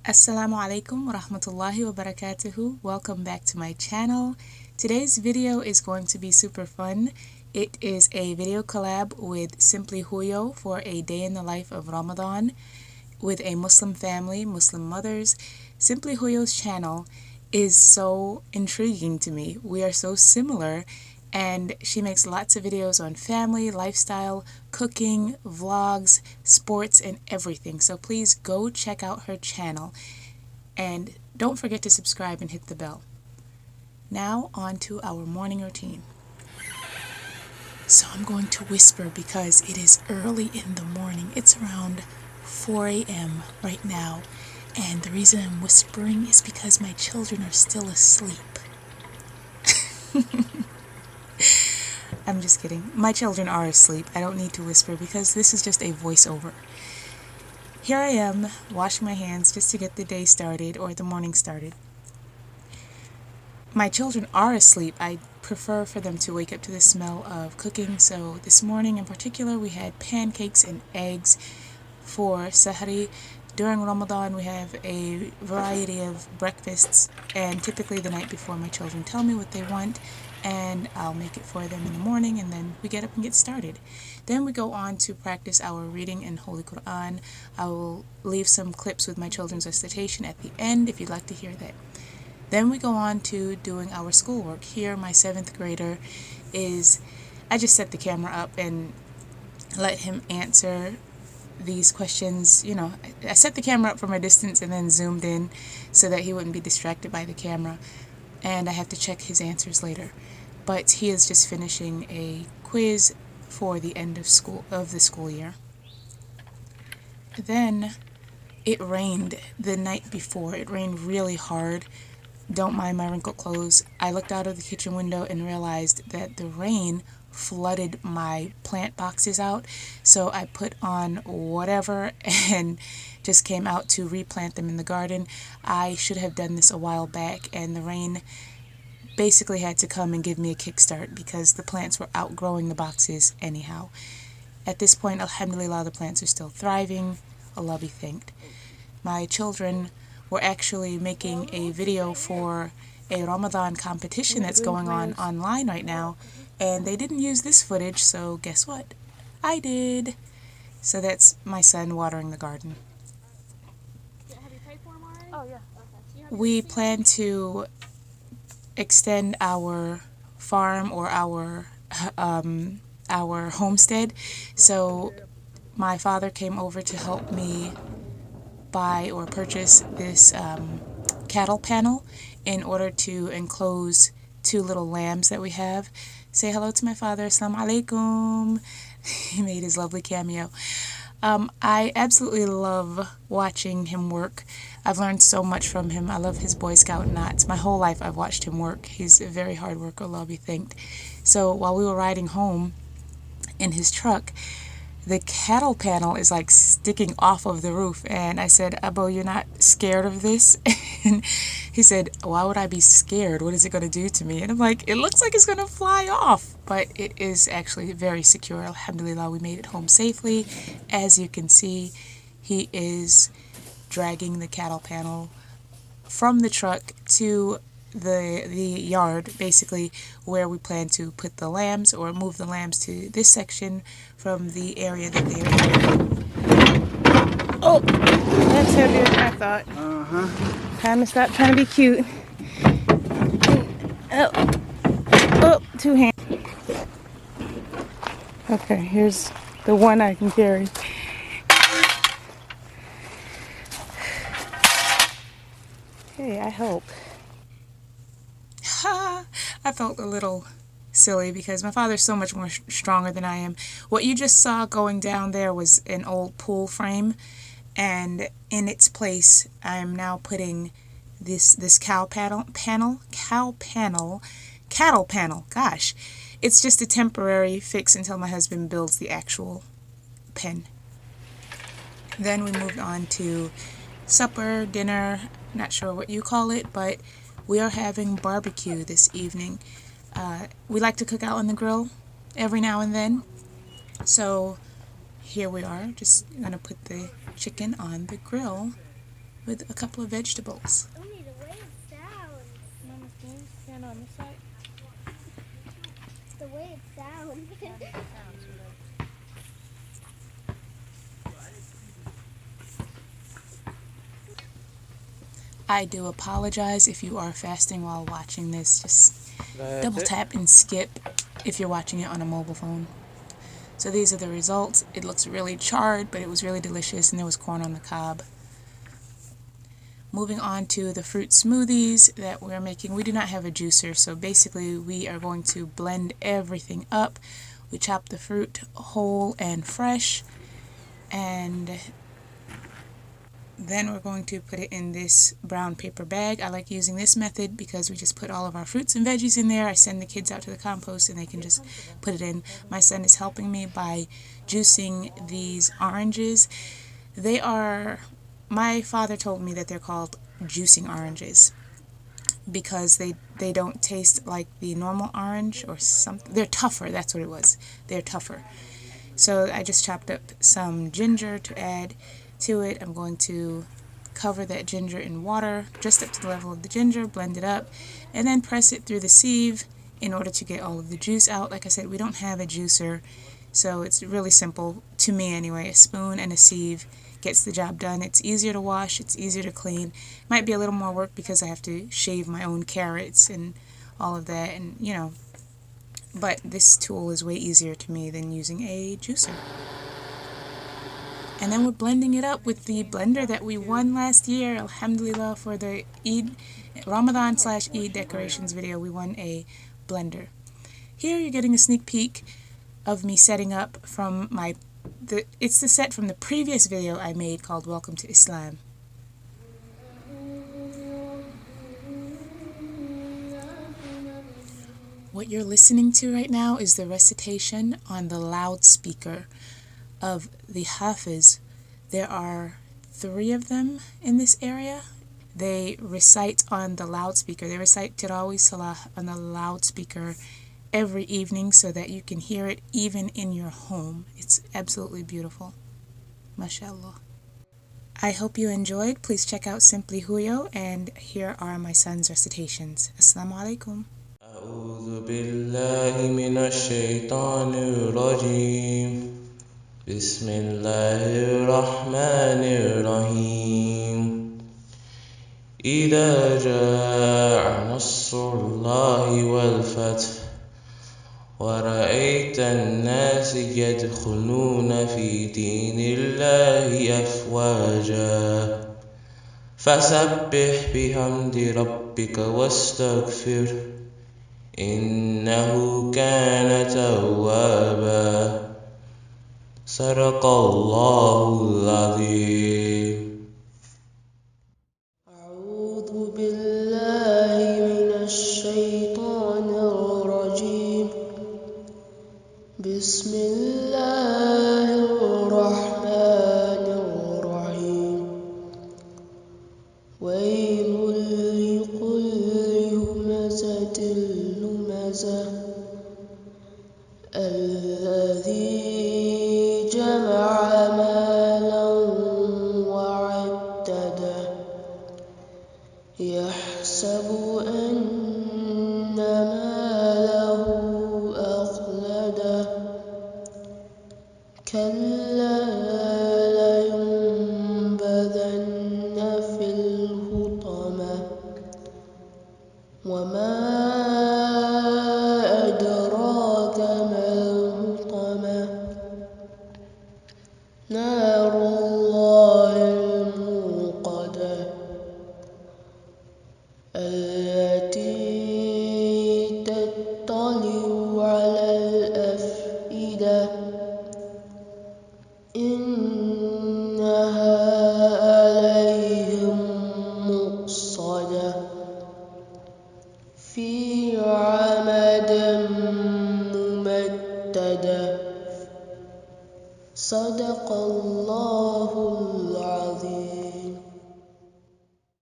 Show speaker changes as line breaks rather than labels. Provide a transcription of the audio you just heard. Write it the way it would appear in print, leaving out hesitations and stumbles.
Assalamu alaikum wa rahmatullahi wa barakatuhu. Welcome back to my channel. Today's video is going to be super fun. It is a video collab with Simply Hooyo for a day in the life of Ramadan with a Muslim family, Muslim mothers. Simply Hooyo's channel is so intriguing to me. We are so similar, and she makes lots of videos on family, lifestyle, cooking, vlogs, sports, and everything. So please go check out her channel and don't forget to subscribe and hit the bell. Now on to our morning routine. So I'm going to whisper because it is early in the morning. It's around 4 a.m. right now, and the reason I'm whispering is because my children are still asleep. I'm just kidding. My children are asleep. I don't need to whisper because this is just a voiceover. Here I am, washing my hands just to get the day started or the morning started. My children are asleep. I prefer for them to wake up to the smell of cooking. So this morning in particular, we had pancakes and eggs for Sahri. During Ramadan, we have a variety of breakfasts, and typically the night before, my children tell me what they want, and I'll make it for them in the morning, and then we get up and get started. Then we go on to practice our reading in Holy Quran. I will leave some clips with my children's recitation at the end if you'd like to hear that. Then we go on to doing our schoolwork. Here, my 7th grader I just set the camera up and let him answer these questions. You know, I set the camera up from a distance and then zoomed in so that he wouldn't be distracted by the camera, and I have to check his answers later. But he is just finishing a quiz for the end of the school year. Then it rained the night before. It rained really hard. Don't mind my wrinkled clothes. I looked out of the kitchen window and realized that the rain flooded my plant boxes out, so I put on whatever and just came out to replant them in the garden. I should have done this a while back, and the rain basically had to come and give me a kickstart because the plants were outgrowing the boxes anyhow. At this point, alhamdulillah, the plants are still thriving. Allah be thanked. My children were actually making a video for a Ramadan competition that's going on online right now, and they didn't use this footage, so guess what? I did. So that's my son watering the garden.
Have you paid for them already? Oh, yeah. Okay.
We plan to extend our farm or our homestead, so my father came over to help me buy or purchase this cattle panel in order to enclose 2 little lambs that we have. Say hello to my father. Assalamu alaikum. He made his lovely cameo. I absolutely love watching him work. I've learned so much from him. I love his Boy Scout knots. My whole life I've watched him work. He's a very hard worker, Allah be thanked. So while we were riding home in his truck, the cattle panel is like sticking off of the roof, and I said, Abo, you're not scared of this? And he said, why would I be scared? What is it going to do to me? And I'm like, it looks like it's going to fly off, but it is actually very secure. Alhamdulillah, we made it home safely. As you can see, he is dragging the cattle panel from the truck to the yard, basically where we plan to put the lambs, or move the lambs to this section from the area that they are. Oh, that's heavier than I thought. Time to stop trying to be cute. Oh, 2 hands. Okay, here's the one I can carry. Hey, I help. I felt a little silly because my father's so much more stronger than I am. What you just saw going down there was an old pool frame, and in its place I am now putting this cattle panel. Gosh, it's just a temporary fix until my husband builds the actual pen. Then we moved on to supper, dinner, not sure what you call it, but we are having barbecue this evening. We like to cook out on the grill every now and then. So here we are, just gonna put the chicken on the grill with a couple of vegetables.
Only the way it sounds. Mama, can you stand on this side? The way it sounds.
I do apologize if you are fasting while watching this. Just double tap and skip if you're watching it on a mobile phone. So these are the results. It looks really charred, but it was really delicious, and there was corn on the cob. Moving on to the fruit smoothies that we're making. We do not have a juicer, so basically we are going to blend everything up. We chop the fruit whole and fresh, and then we're going to put it in this brown paper bag. I like using this method because we just put all of our fruits and veggies in there. I send the kids out to the compost and they can just put it in. My son is helping me by juicing these oranges. My father told me that they're called juicing oranges because they don't taste like the normal orange or something. They're tougher, that's what it was. They're tougher. So I just chopped up some ginger to add to it. I'm going to cover that ginger in water just up to the level of the ginger, blend it up, and then press it through the sieve in order to get all of the juice out. Like I said, we don't have a juicer, so it's really simple, to me anyway. A spoon and a sieve gets the job done. It's easier to wash, it's easier to clean. Might be a little more work because I have to shave my own carrots and all of that, and but this tool is way easier to me than using a juicer. And then we're blending it up with the blender that we won last year. Alhamdulillah, for the Ramadan/Eid decorations video, we won a blender. Here you're getting a sneak peek of me setting up from it's the set from the previous video I made called Welcome to Islam. What you're listening to right now is the recitation on the loudspeaker of the Hafiz. There are 3 of them in this area. They recite on the loudspeaker. They recite Tirawih Salah on the loudspeaker every evening so that you can hear it even in your home. It's absolutely beautiful. MashaAllah. I hope you enjoyed. Please check out Simply Hooyo, and here are my son's recitations. Assalamu alaikum.
أعوذ بالله من الشيطان الرجيم بسم الله الرحمن الرحيم إذا جاء نصر الله والفتح ورأيت الناس يدخلون في دين الله أفواجا فسبح بحمد ربك واستغفره إنه كان توابا صدق الله العظيم.
أعوذ بالله من الشيطان الرجيم بسم الله الرحمن الرحيم ويل لكل همزة لمزة الذي جمع مالا وعدده يحسب أن ماله أخلده كلا لينبذن في الحطمة وما أدراك ما الحطمة نار الله الموقدة التي تطلع على الأفئدة إنها عليهم مؤصدة في عمد ممددة صدق الله